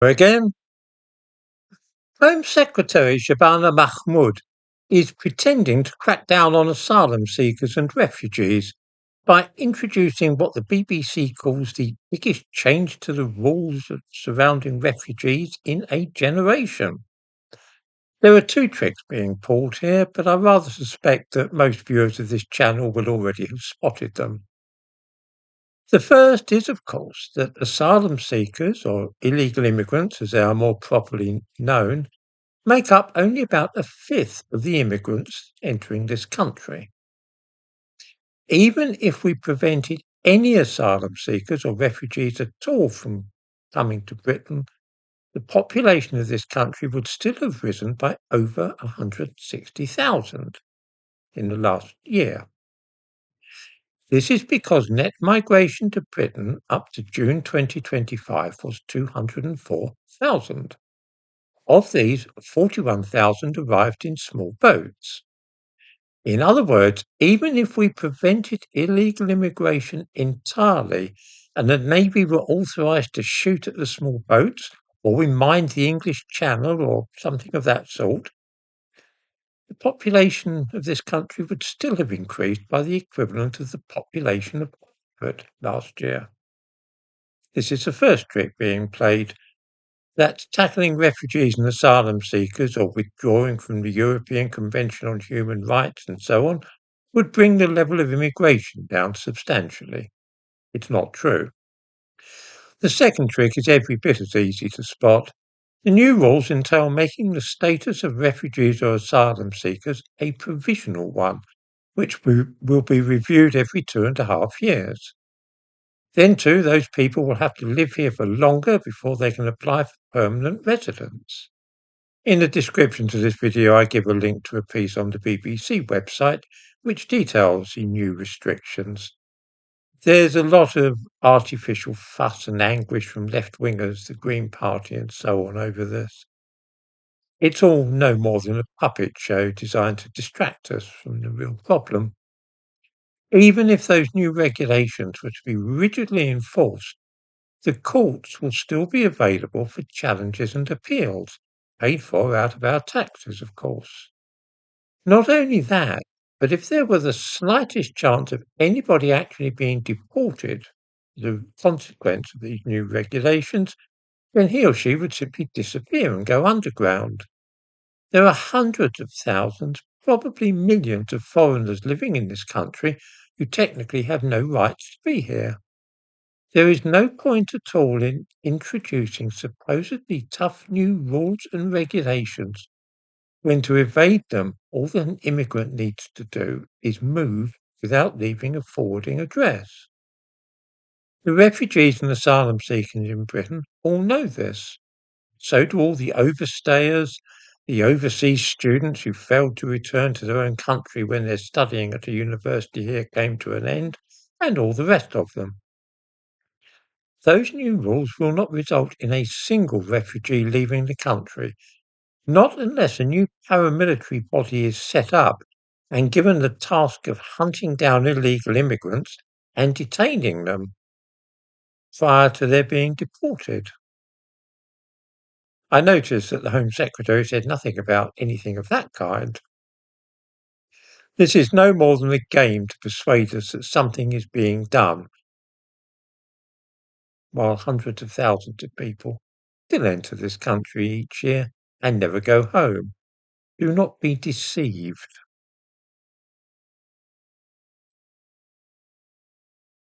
Again, Home Secretary Shabana Mahmood is pretending to crack down on asylum seekers and refugees by introducing what the BBC calls the biggest change to the rules surrounding refugees in a generation. There are two tricks being pulled here, but I rather suspect that most viewers of this channel will already have spotted them. The first is, of course, that asylum seekers, or illegal immigrants as they are more properly known, make up only about a fifth of the immigrants entering this country. Even if we prevented any asylum seekers or refugees at all from coming to Britain, the population of this country would still have risen by over 160,000 in the last year. This is because net migration to Britain up to June 2025 was 204,000. Of these, 41,000 arrived in small boats. In other words, even if we prevented illegal immigration entirely and the Navy were authorised to shoot at the small boats, or we mined the English Channel or something of that sort, the population of this country would still have increased by the equivalent of the population of Oxford last year. This is the first trick being played, that tackling refugees and asylum seekers or withdrawing from the European Convention on Human Rights and so on would bring the level of immigration down substantially. It's not true. The second trick is every bit as easy to spot. The new rules entail making the status of refugees or asylum seekers a provisional one, which will be reviewed every 2.5 years. Then, too, those people will have to live here for longer before they can apply for permanent residence. In the description to this video, I give a link to a piece on the BBC website which details the new restrictions. There's a lot of artificial fuss and anguish from left-wingers, the Green Party and so on over this. It's all no more than a puppet show designed to distract us from the real problem. Even if those new regulations were to be rigidly enforced, the courts will still be available for challenges and appeals, paid for out of our taxes, of course. Not only that, but if there were the slightest chance of anybody actually being deported, the consequence of these new regulations, then he or she would simply disappear and go underground. There are hundreds of thousands, probably millions of foreigners living in this country who technically have no rights to be here. There is no point at all in introducing supposedly tough new rules and regulations when to evade them, all that an immigrant needs to do is move without leaving a forwarding address. The refugees and asylum seekers in Britain all know this. So do all the overstayers, the overseas students who failed to return to their own country when their studying at a university here came to an end, and all the rest of them. Those new rules will not result in a single refugee leaving the country, not unless a new paramilitary body is set up and given the task of hunting down illegal immigrants and detaining them prior to their being deported. I noticed that the Home Secretary said nothing about anything of that kind. This is no more than a game to persuade us that something is being done, while hundreds of thousands of people still enter this country each year and never go home. Do not be deceived.